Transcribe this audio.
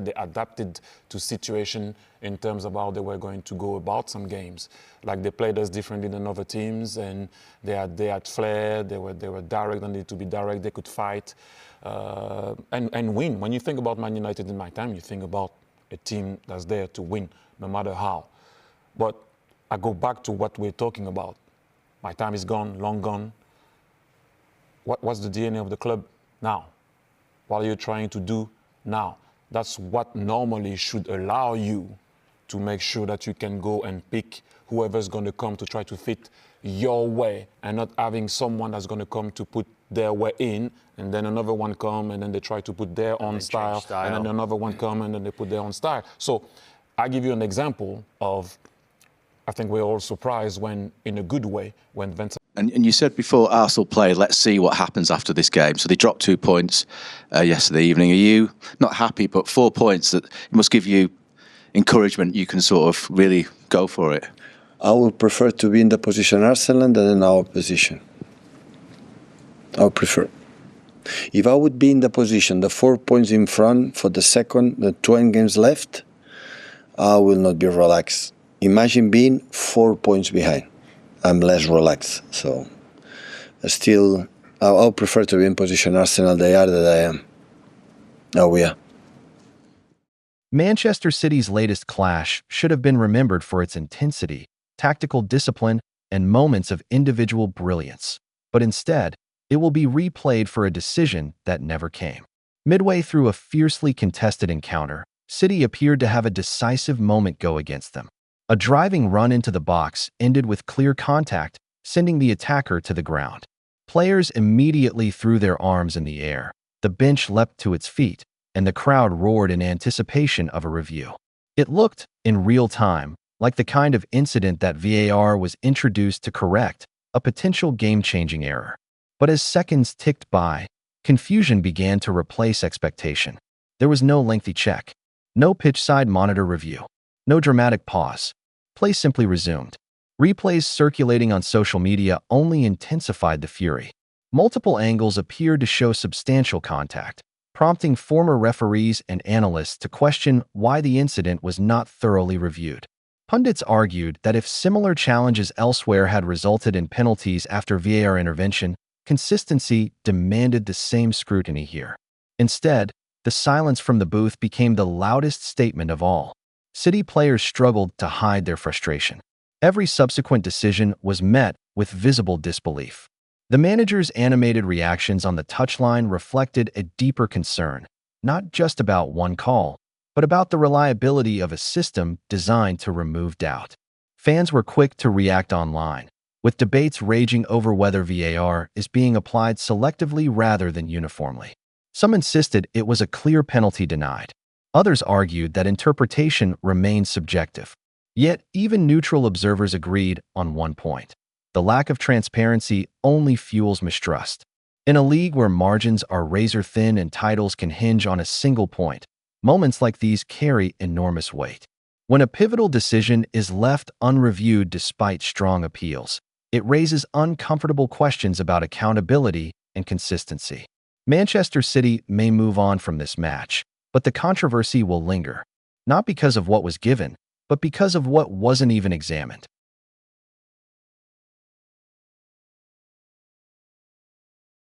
They adapted to situation in terms of how they were going to go about some games. Like they played us differently than other teams, and they had flair. They were direct, they needed to be direct. They could fight and win. When you think about Man United in my time, you think about a team that's there to win, no matter how. But I go back to what we're talking about. My time is gone, long gone. What's the DNA of the club now? What are you trying to do now? That's what normally should allow you to make sure that you can go and pick whoever's going to come to try to fit your way, and not having someone that's going to come to put their way in, and then another one come and then they try to put their own style, and then another one come and then they put their own style. So I give you an example of, I think we're all surprised when, in a good way, when Vincent. And you said before Arsenal played, let's see what happens after this game. So they dropped 2 points yesterday evening. Are you not happy, but 4 points, that must give you encouragement, you can sort of really go for it? I would prefer to be in the position Arsenal than in our position. I would prefer. If I would be in the position, the 4 points in front for the 20 games left, I will not be relaxed. Imagine being 4 points behind. I'm less relaxed. So still, I'll prefer to be in position Arsenal than I am. Oh, we are. Manchester City's latest clash should have been remembered for its intensity, tactical discipline, and moments of individual brilliance. But instead, it will be replayed for a decision that never came. Midway through a fiercely contested encounter, City appeared to have a decisive moment go against them. A driving run into the box ended with clear contact, sending the attacker to the ground. Players immediately threw their arms in the air. The bench leapt to its feet, and the crowd roared in anticipation of a review. It looked, in real time, like the kind of incident that VAR was introduced to correct a potential game-changing error. But as seconds ticked by, confusion began to replace expectation. There was no lengthy check, no pitch-side monitor review, no dramatic pause. Play simply resumed. Replays circulating on social media only intensified the fury. Multiple angles appeared to show substantial contact, prompting former referees and analysts to question why the incident was not thoroughly reviewed. Pundits argued that if similar challenges elsewhere had resulted in penalties after VAR intervention, consistency demanded the same scrutiny here. Instead, the silence from the booth became the loudest statement of all. City players struggled to hide their frustration. Every subsequent decision was met with visible disbelief. The manager's animated reactions on the touchline reflected a deeper concern, not just about one call, but about the reliability of a system designed to remove doubt. Fans were quick to react online, with debates raging over whether VAR is being applied selectively rather than uniformly. Some insisted it was a clear penalty denied. Others argued that interpretation remained subjective. Yet, even neutral observers agreed on one point. The lack of transparency only fuels mistrust. In a league where margins are razor-thin and titles can hinge on a single point, moments like these carry enormous weight. When a pivotal decision is left unreviewed despite strong appeals, it raises uncomfortable questions about accountability and consistency. Manchester City may move on from this match, but the controversy will linger, not because of what was given, but because of what wasn't even examined.